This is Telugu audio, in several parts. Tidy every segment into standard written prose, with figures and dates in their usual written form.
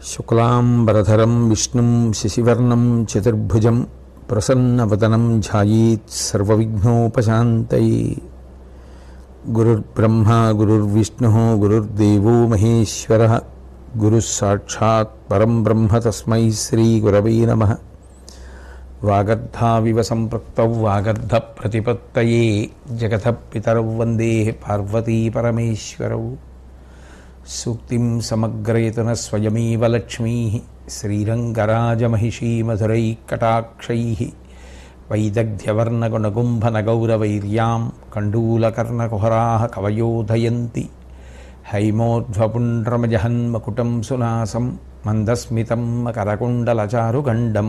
శుక్లాంబరధరం విష్ణుం శశివర్ణం చతుర్భుజం ప్రసన్నవదనం ధ్యాయేత్ సర్వవిఘ్నోపశాంతయే. గురుర్బ్రహ్మా గురుర్విష్ణుః గురుర్దేవో మహేశ్వరః గురుః సాక్షాత్ పరం బ్రహ్మ తస్మై శ్రీ గురవే నమః. వాగర్ధావివ సంపృక్తౌ వాగర్ధ ప్రతిపత్తయే జగతః పితరౌ వందే పార్వతీ పరమేశ్వరౌ. సూక్తిం సమగ్రయతున స్వయమేవ లక్ష్మీ శ్రీరంగరాజమహిషీ మధురైకటాక్షై వైదగ్ధ్యవర్ణగుణగుంభనగౌరవైర్యాం కండూలకర్ణకుహరా కవయోధయంతి. హైమోర్ధ్వపుండ్రమజహన్మకుటం సునాసం మందస్మితం మకరకుండలచారుగండం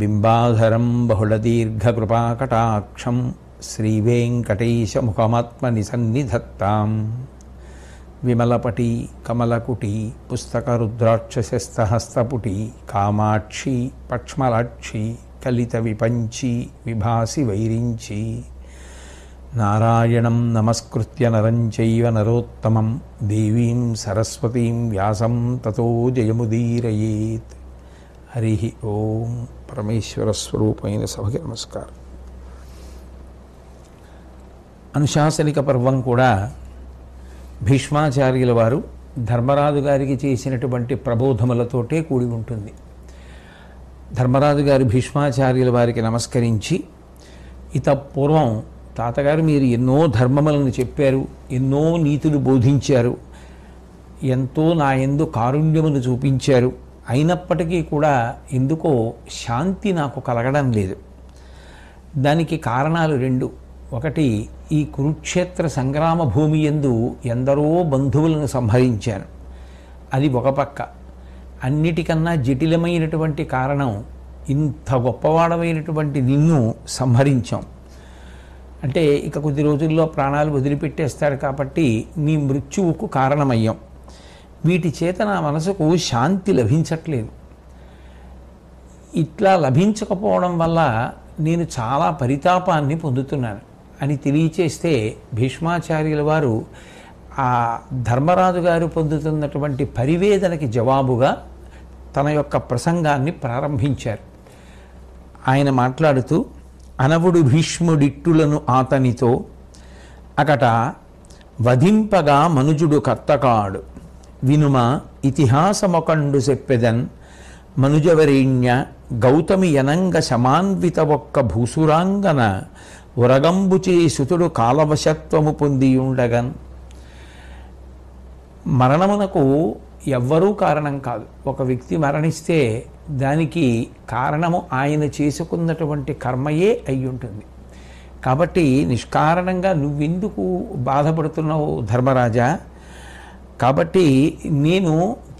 బింబాధరం బహుళదీర్ఘకృపాకటాక్షం శ్రీవేంకటేశముఖమాత్మని సన్నిధత్తాం. విమలపటి కమలకుటి పుస్తకరుద్రాక్షసస్తహస్తపుటి కామాక్షి పక్ష్మలాక్షి కలిత విపంచి విభాసి వైరించి. నారాయణం నమస్కృత్య నరం చైవ నరోత్తమం దేవీం సరస్వతీం వ్యాసం తతో జయముదీరయేత్. హరి ఓం. పరమేశ్వర స్వరూపమైన సభకి నమస్కారం. అనుశాసనిక పర్వం కూడా భీష్మాచార్యుల వారు ధర్మరాజు గారికి చేసినటువంటి ప్రబోధములతోటే కూడి ఉంటుంది. ధర్మరాజు గారు భీష్మాచార్యుల వారికి నమస్కరించి, ఇత పూర్వం తాతగారు మీరు ఎన్నో ధర్మములను చెప్పారు, ఎన్నో నీతులు బోధించారు, ఎంతో నా యందు కారుణ్యమును చూపించారు, అయినప్పటికీ కూడా ఎందుకో శాంతి నాకు కలగడం లేదు. దానికి కారణాలు రెండు. ఒకటి, ఈ కురుక్షేత్ర సంగ్రామ భూమి యందు ఎందరో బంధువులను సంహరించాను, అది ఒక పక్క. అన్నిటికన్నా జటిలమైనటువంటి కారణం, ఇంత గొప్పవాడమైనటువంటి నిన్ను సంహరించాం. అంటే ఇక కొద్ది రోజుల్లో ప్రాణాలు వదిలిపెట్టేస్తాడు కాబట్టి నీ మృత్యువుకు కారణమయ్యాం. వీటి చేత నా మనసుకు శాంతి లభించట్లేదు. ఇట్లా లభించకపోవడం వల్ల నేను చాలా పరితాపాన్ని పొందుతున్నాను అని తెలియచేస్తే, భీష్మాచార్యుల వారు ఆ ధర్మరాజు గారు పొందుతున్నటువంటి పరివేదనకి జవాబుగా తన యొక్క ప్రసంగాన్ని ప్రారంభించారు. ఆయన మాట్లాడుతూ, అనవుడు భీష్ముడిట్టులను ఆతనితో అకట వధింపగా మనుజుడు కర్తకాడు, వినుమ ఇతిహాసమొకండు చెప్పెదన్ మనుజవరేణ్య గౌతమి యనంగ శమాన్విత ఒక్క భూసురాంగన ఉరగంబుచే సుతుడు కాలవశత్వము పొందియుండగన్. మరణమునకు ఎవ్వరూ కారణం కాదు. ఒక వ్యక్తి మరణిస్తే దానికి కారణము ఆయన చేసుకున్నటువంటి కర్మయే అయి ఉంటుంది. కాబట్టి నిష్కారణంగా నువ్వెందుకు బాధపడుతున్నావు ధర్మరాజా? కాబట్టి నేను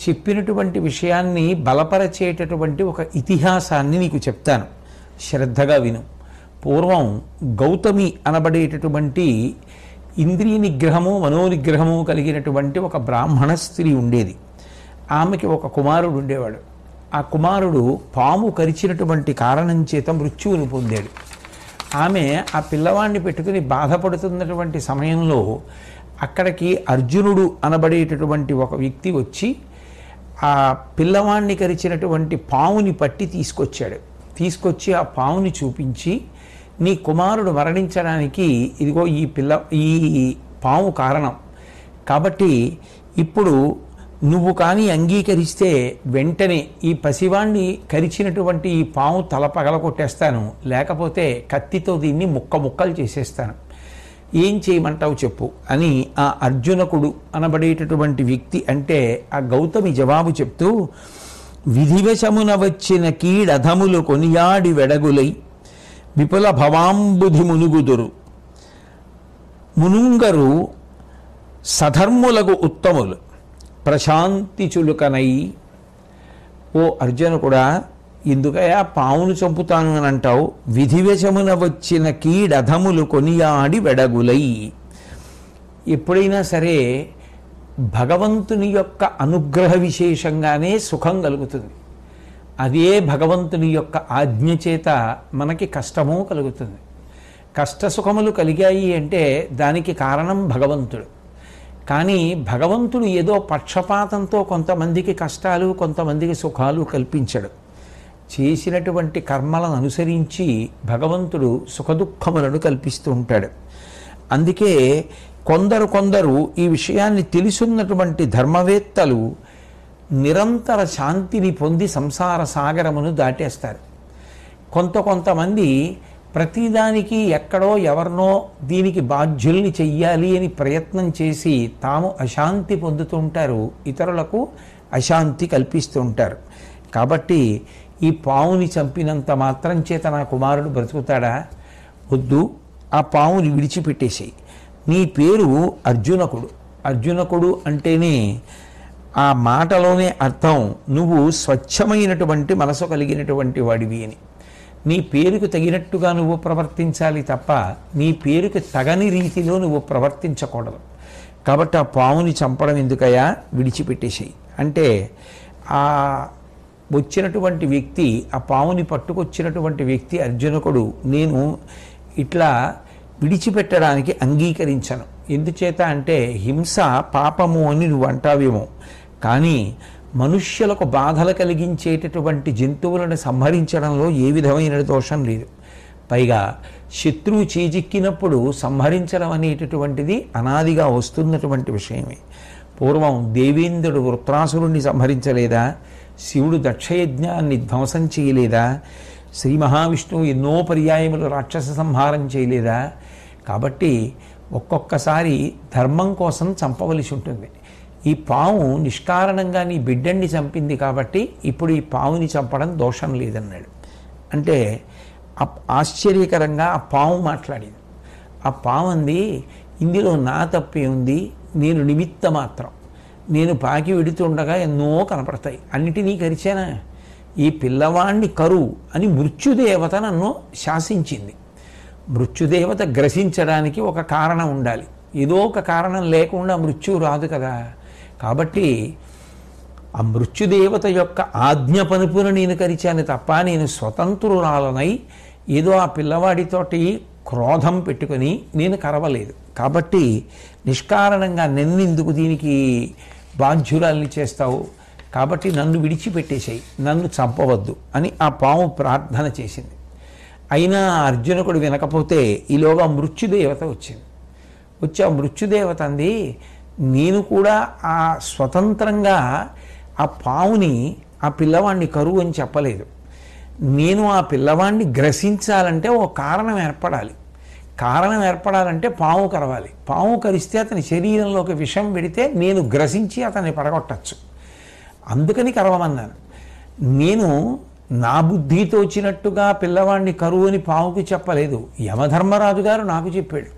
చెప్పినటువంటి విషయాన్ని బలపరచేటటువంటి ఒక ఇతిహాసాన్ని నీకు చెప్తాను, శ్రద్ధగా విను. పూర్వం గౌతమి అనబడేటటువంటి ఇంద్రియ నిగ్రహము మనోనిగ్రహము కలిగినటువంటి ఒక బ్రాహ్మణ స్త్రీ ఉండేది. ఆమెకి ఒక కుమారుడు ఉండేవాడు. ఆ కుమారుడు పాము కరిచినటువంటి కారణం చేత మృత్యువును పొందాడు. ఆమె ఆ పిల్లవాడిని పెట్టుకుని బాధపడుతున్నటువంటి సమయంలో అక్కడికి అర్జునుడు అనబడేటటువంటి ఒక వ్యక్తి వచ్చి ఆ పిల్లవాడిని కరిచినటువంటి పాముని పట్టి తీసుకొచ్చి ఆ పాముని చూపించి, నీ కుమారుడు మరణించడానికి ఇదిగో ఈ పాము కారణం, కాబట్టి ఇప్పుడు నువ్వు కానీ అంగీకరిస్తే వెంటనే ఈ పసివాణ్ణి కరిచినటువంటి ఈ పాము తల పగల కొట్టేస్తాను, లేకపోతే కత్తితో దీన్ని ముక్కలు చేసేస్తాను, ఏం చేయమంటావు చెప్పు అని ఆ అర్జునకుడు అనబడేటటువంటి వ్యక్తి అంటే ఆ గౌతమి జవాబు చెప్తూ, విధివశమున వచ్చిన కీడధములు కొనియాడి వెడగులై విపుల భవాంబుధి మునుగుదురు మునుంగరు సధర్ములకు ఉత్తములు ప్రశాంతి చులుకనై. ఓ అర్జున కూడా, ఎందుకయా పావును చంపుతాను అని అంటావు? విధివశమున వచ్చిన కీడధములు కొనియాడి వెడగులై. ఎప్పుడైనా సరే భగవంతుని యొక్క అనుగ్రహ విశేషంగానే సుఖం కలుగుతుంది. అదే భగవంతుని యొక్క ఆజ్ఞ చేత మనకి కష్టము కలుగుతుంది. కష్టసుఖములు కలిగాయి అంటే దానికి కారణం భగవంతుడు. కానీ భగవంతుడు ఏదో పక్షపాతంతో కొంతమందికి కష్టాలు కొంతమందికి సుఖాలు కల్పించడు. చేసినటువంటి కర్మలను అనుసరించి భగవంతుడు సుఖదుఖములను కల్పిస్తూ ఉంటాడు. అందుకే కొందరు ఈ విషయాన్ని తెలుసున్నటువంటి ధర్మవేత్తలు నిరంతర శాంతిని పొంది సంసార సాగరమును దాటేస్తారు. కొంతమంది ప్రతిదానికి ఎక్కడో ఎవరినో దీనికి బాధ్యుల్ని చెయ్యాలి అని ప్రయత్నం చేసి తాము అశాంతి పొందుతూ ఉంటారు, ఇతరులకు అశాంతి కల్పిస్తూ ఉంటారు. కాబట్టి ఈ పావుని చంపినంత మాత్రం చేత నా కుమారుడు బ్రతుకుతాడా? వద్దు, ఆ పావుని విడిచిపెట్టేసేయి. నీ పేరు అర్జునకుడు. అర్జునకుడు అంటేనే ఆ మాటలోనే అర్థం నువ్వు స్వచ్ఛమైనటువంటి మనసు కలిగినటువంటి వాడివి అని. నీ పేరుకు తగినట్టుగా నువ్వు ప్రవర్తించాలి తప్ప నీ పేరుకు తగని రీతిలో నువ్వు ప్రవర్తించకూడదు. కాబట్టి ఆ పావుని చంపడం ఎందుకయ్యా, విడిచిపెట్టేసేయి అంటే ఆ వచ్చినటువంటి వ్యక్తి, ఆ పావుని పట్టుకొచ్చినటువంటి వ్యక్తి అర్జునకుడు, నేను ఇట్లా విడిచిపెట్టడానికి అంగీకరించను. ఎందుచేత అంటే హింస పాపము అని నువ్వు అంటావేమో, కానీ మనుష్యులకు బాధలు కలిగించేటటువంటి జంతువులను సంహరించడంలో ఏ విధమైన దోషం లేదు. పైగా శత్రువు చేజిక్కినప్పుడు సంహరించడం అనేటటువంటిది అనాదిగా వస్తున్నటువంటి విషయమే. పూర్వం దేవేంద్రుడు వృత్రాసురుణ్ణి సంహరించలేదా? శివుడు దక్షయజ్ఞాన్ని ధ్వంసం చేయలేదా? శ్రీ మహావిష్ణువు ఎన్నో పర్యాయములు రాక్షస సంహారం చేయలేదా? కాబట్టి ఒక్కొక్కసారి ధర్మం కోసం చంపవలసి ఉంటుంది. ఈ పాము నిష్కారణంగా నీ బిడ్డన్ని చంపింది కాబట్టి ఇప్పుడు ఈ పావుని చంపడం దోషం లేదన్నాడు. అంటే ఆశ్చర్యకరంగా ఆ పాము మాట్లాడింది. ఆ పాము అంది, ఇందులో నా తప్పే ఉంది, నేను నిమిత్త మాత్రం. నేను పాకి వెడుతుండగా ఎన్నో కనపడతాయి, అన్నిటినీ కరిచానా? ఈ పిల్లవాణ్ణి కరు అని మృత్యుదేవత నన్ను శాసించింది. మృత్యుదేవత గ్రసించడానికి ఒక కారణం ఉండాలి, ఏదో ఒక కారణం లేకుండా మృత్యువు రాదు కదా. కాబట్టి ఆ మృత్యుదేవత యొక్క ఆజ్ఞ పనుపున నేను కరిచాను తప్ప నేను స్వతంత్రురాలనై ఏదో ఆ పిల్లవాడితోటి క్రోధం పెట్టుకొని నేను కరవలేదు. కాబట్టి నిష్కారణంగా నన్నెందుకు దీనికి బాధ్యురాల్ని చేస్తావు? కాబట్టి నన్ను విడిచిపెట్టేసేయి, నన్ను చంపవద్దు అని ఆ పాము ప్రార్థన చేసింది. అయినా అర్జునకుడు వినకపోతే ఈలోగా మృత్యుదేవత వచ్చింది. వచ్చి ఆ మృత్యుదేవత అంది, నేను కూడా ఆ స్వతంత్రంగా ఆ పావుని ఆ పిల్లవాడిని కరువు అని చెప్పలేదు. నేను ఆ పిల్లవాడిని గ్రసించాలంటే ఓ కారణం ఏర్పడాలి. కారణం ఏర్పడాలంటే పాము కరవాలి. పాము కరిస్తే అతని శరీరంలోకి విషం పెడితే నేను గ్రసించి అతన్ని పడగొట్టచ్చు. అందుకని కరవమన్నాను. నేను నా బుద్ధితో వచ్చినట్టుగా పిల్లవాడిని కరువు అని పావుకి చెప్పలేదు. యమధర్మరాజు గారు నాకు చెప్పాడు,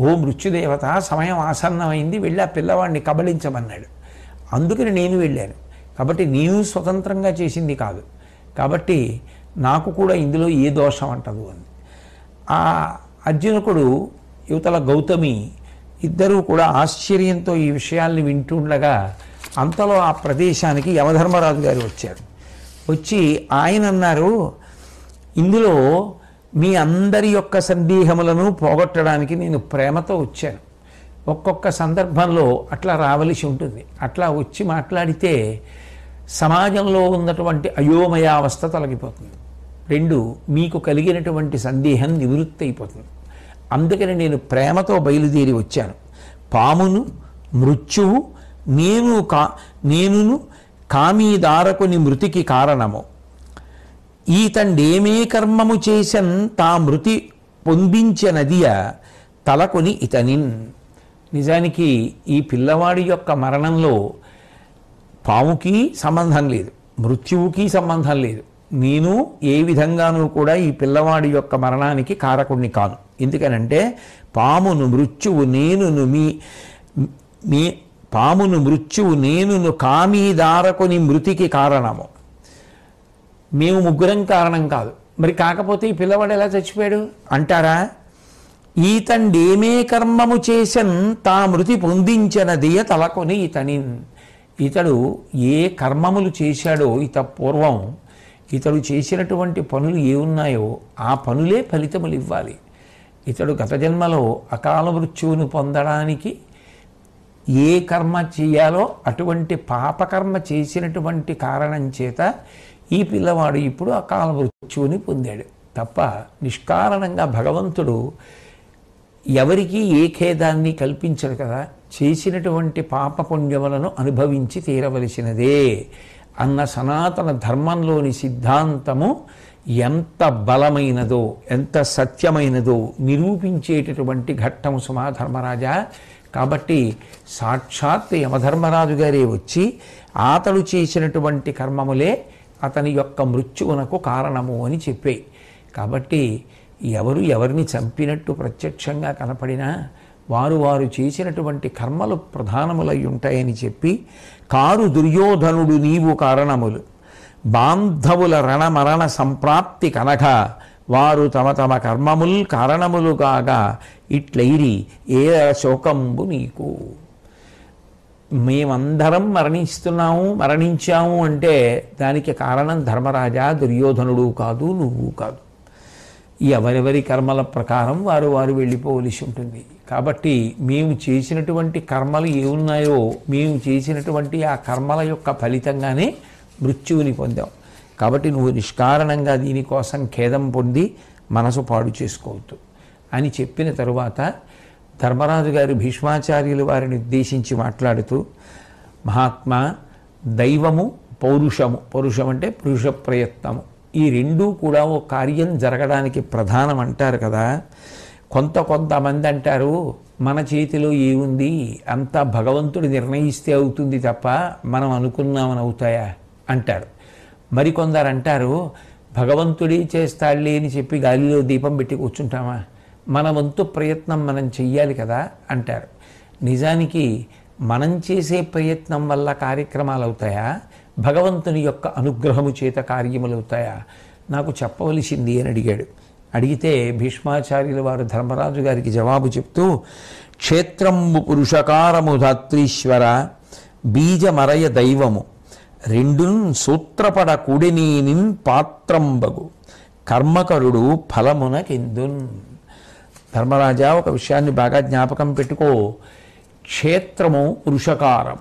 ఓ మృత్యుదేవత సమయం ఆసన్నమైంది, వెళ్ళి ఆ పిల్లవాడిని కబళించమన్నాడు. అందుకని నేను వెళ్ళాను. కాబట్టి నేను స్వతంత్రంగా చేసింది కాదు. కాబట్టి నాకు కూడా ఇందులో ఏ దోషం అంటదు అని. ఆ అర్జునకుడు యువతల గౌతమి ఇద్దరూ కూడా ఆశ్చర్యంతో ఈ విషయాల్ని వింటుండగా అంతలో ఆ ప్రదేశానికి యమధర్మరాజు గారు వచ్చారు. వచ్చి ఆయన అన్నారు, ఇందులో మీ అందరి యొక్క సందేహములను పోగొట్టడానికి నేను ప్రేమతో వచ్చాను. ఒక్కొక్క సందర్భంలో అట్లా రావలసి ఉంటుంది. అట్లా వచ్చి మాట్లాడితే సమాజంలో ఉన్నటువంటి అయోమయావస్థ తొలగిపోతుంది. రెండు, మీకు కలిగినటువంటి సందేహం నివృత్తి అయిపోతుంది. అందుకని నేను ప్రేమతో బయలుదేరి వచ్చాను. పామును మృత్యువు నేనును కామీదారకుని మృతికి కారణము. ఈతండేమే కర్మము చేసన్ తా మృతి పొందించెనదియ తలకొని ఇతనిన్. నిజానికి ఈ పిల్లవాడి యొక్క మరణంలో పాముకి సంబంధం లేదు, మృత్యువుకి సంబంధం లేదు. నేను ఏ విధంగానూ కూడా ఈ పిల్లవాడి యొక్క మరణానికి కారకుణ్ణి కాను. ఎందుకనంటే పామును నేనును కామీదారకుని మృతికి కారణము. మేము ముగ్గురం కారణం కాదు. మరి కాకపోతే ఈ పిల్లవాడు ఎలా చచ్చిపోయాడు అంటారా? ఈతండేమే కర్మము చేసన్ తా మృతి పొందించనదియ తలకొని ఇతనిన్. ఇతడు ఏ కర్మములు చేశాడో పూర్వం ఇతడు చేసినటువంటి పనులు ఏ ఉన్నాయో ఆ పనులే ఫలితములు ఇవ్వాలి. ఇతడు గత జన్మలో అకాల మృత్యువును పొందడానికి ఏ కర్మ చేయాలో అటువంటి పాపకర్మ చేసినటువంటి కారణం చేత ఈ పిల్లవాడు ఇప్పుడు అకాల మృత్యువుని పొందాడు తప్ప నిష్కారణంగా భగవంతుడు ఎవరికి ఏ ఖేదాన్ని కల్పించడు కదా. చేసినటువంటి పాపపుణ్యములను అనుభవించి తీరవలసినదే అన్న సనాతన ధర్మంలోని సిద్ధాంతము ఎంత బలమైనదో ఎంత సత్యమైనదో నిరూపించేటటువంటి ఘట్టము సుమా ధర్మరాజా. కాబట్టి సాక్షాత్ యమధర్మరాజు గారే వచ్చి అతడు చేసినటువంటి కర్మములే అతని యొక్క మృత్యువునకు కారణము అని చెప్పే. కాబట్టి ఎవరు ఎవరిని చంపినట్టు ప్రత్యక్షంగా కనపడినా వారు చేసినటువంటి కర్మలు ప్రధానములై ఉంటాయని చెప్పి కారు దుర్యోధనుడు నీవు కారణములు బాంధవుల రణమరణ సంప్రాప్తి కనక వారు తమ తమ కర్మముల్ కారణములు కాగా ఇట్లైరి ఏ శోకంబు నీకు. మేమందరం మరణించాము అంటే దానికి కారణం ధర్మరాజా దుర్యోధనుడు కాదు, నువ్వు కాదు. ఎవరెవరి కర్మల ప్రకారం వారు వెళ్ళిపోవలసి ఉంటుంది. కాబట్టి మేము చేసినటువంటి కర్మలు ఏమున్నాయో మేము చేసినటువంటి ఆ కర్మల యొక్క ఫలితంగానే మృత్యువుని పొందాం. కాబట్టి నువ్వు నిష్కారణంగా దీనికోసం ఖేదం పొంది మనసు పాడు చేసుకోవద్దు అని చెప్పిన తరువాత ధర్మరాజు గారు భీష్మాచార్యులు వారిని ఉద్దేశించి మాట్లాడుతూ, మహాత్మా, దైవము పౌరుషం అంటే పురుష ప్రయత్నము, ఈ రెండూ కూడా ఓ కార్యం జరగడానికి ప్రధానం అంటారు కదా. కొంతమంది అంటారు మన చేతిలో ఏముంది, అంతా భగవంతుడు నిర్ణయిస్తే అవుతుంది తప్ప మనం అనుకున్నామని అవుతాయా అంటారు. మరికొందరు అంటారు భగవంతుడే చేస్తాడులే అని చెప్పి గాలిలో దీపం పెట్టి కూర్చుంటామా, మన వంతు ప్రయత్నం మనం చెయ్యాలి కదా అంటారు. నిజానికి మనం చేసే ప్రయత్నం వల్ల కార్యక్రమాలు అవుతాయా, భగవంతుని యొక్క అనుగ్రహము చేత కార్యములు అవుతాయా, నాకు చెప్పవలసింది అని అడిగాడు. అడిగితే భీష్మాచార్యుల వారు ధర్మరాజు గారికి జవాబు చెప్తూ, క్షేత్రంబు పురుషకారము ధాత్రీశ్వర బీజమరయ దైవము రెండున్ సూత్రపడ కుడినీనిన్ పాత్రంబగు కర్మకరుడు ఫలమునకెందున్. ధర్మరాజా, ఒక విషయాన్ని బాగా జ్ఞాపకం పెట్టుకో. క్షేత్రము పురుషకారం,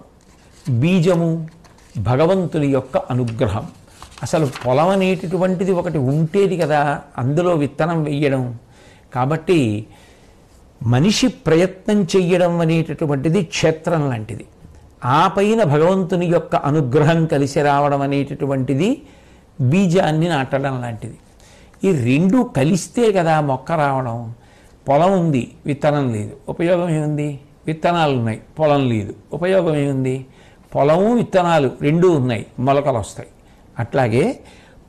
బీజము భగవంతుని యొక్క అనుగ్రహం. అసలు పొలం అనేటటువంటిది ఒకటి ఉంటేది కదా అందులో విత్తనం వెయ్యడం. కాబట్టి మనిషి ప్రయత్నం చెయ్యడం అనేటటువంటిది క్షేత్రం లాంటిది. ఆ పైన భగవంతుని యొక్క అనుగ్రహం కలిసి రావడం అనేటటువంటిది బీజాన్ని నాటడం లాంటిది. ఈ రెండు కలిస్తే కదా మొక్క రావడం. పొలం ఉంది, విత్తనం లేదు, ఉపయోగం ఏముంది? విత్తనాలు ఉన్నాయి, పొలం లేదు, ఉపయోగం ఏముంది? పొలము విత్తనాలు రెండూ ఉన్నాయి, మొలకలు వస్తాయి. అట్లాగే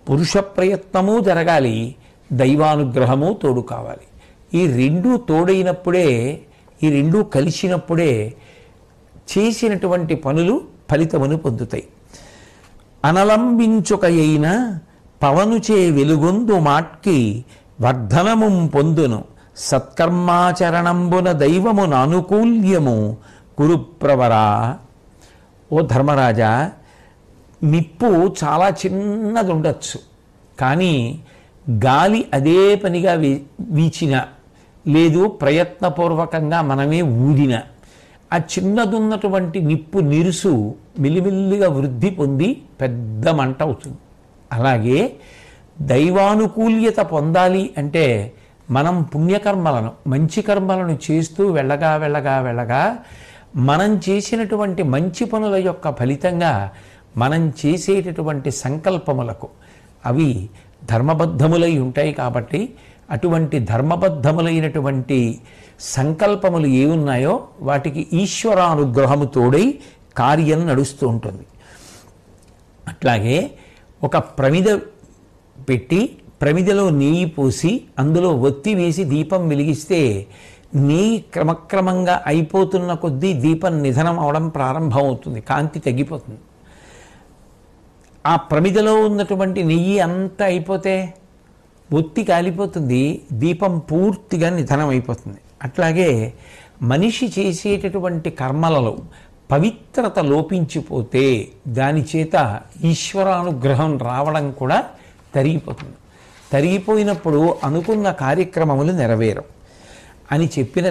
పురుష ప్రయత్నము జరగాలి, దైవానుగ్రహము తోడు కావాలి. ఈ రెండూ తోడైనప్పుడే, ఈ రెండూ కలిసినప్పుడే చేసినటువంటి పనులు ఫలితమును పొందుతాయి. అనలంబించుకయైన పవనుచే వెలుగొందు మాట్కి వర్ధనము పొందును సత్కర్మాచరణంబున దైవము నానుకూల్యము కురుప్రవరా. ఓ ధర్మరాజా, నిప్పు చాలా చిన్నది ఉండొచ్చు, కానీ గాలి అదే పనిగా వీచిన లేదు ప్రయత్నపూర్వకంగా మనమే ఊదిన ఆ చిన్నదున్నటువంటి నిప్పు నిరుసు మిలిమిల్లిగా వృద్ధి పొంది పెద్ద మంట అవుతుంది. అలాగే దైవానుకూల్యత పొందాలి అంటే మనం పుణ్యకర్మలను మంచి కర్మలను చేస్తూ వెళ్ళగా మనం చేసినటువంటి మంచి పనుల యొక్క ఫలితంగా మనం చేసేటటువంటి సంకల్పములకు అవి ధర్మబద్ధములై ఉంటాయి. కాబట్టి అటువంటి ధర్మబద్ధములైనటువంటి సంకల్పములు ఏమున్నాయో వాటికి ఈశ్వరానుగ్రహము తోడై కార్యం నడుస్తూ ఉంటుంది. అట్లాగే ఒక ప్రమిద పెట్టి ప్రమిదలో నెయ్యి పోసి అందులో ఒత్తి వేసి దీపం వెలిగిస్తే నెయ్యి క్రమక్రమంగా అయిపోతున్న కొద్దీ దీపం నిధనం అవడం ప్రారంభమవుతుంది, కాంతి తగ్గిపోతుంది. ఆ ప్రమిదలో ఉన్నటువంటి నెయ్యి అంతా అయిపోతే ఒత్తి కాలిపోతుంది, దీపం పూర్తిగా నిధనం అయిపోతుంది. అట్లాగే మనిషి చేసేటటువంటి కర్మలలో పవిత్రత లోపించిపోతే దాని చేత ఈశ్వరానుగ్రహం రావడం కూడా తరిగిపోతుంది. తరిగిపోయినప్పుడు అనుకున్న కార్యక్రమములు నెరవేరం అని చెప్పిన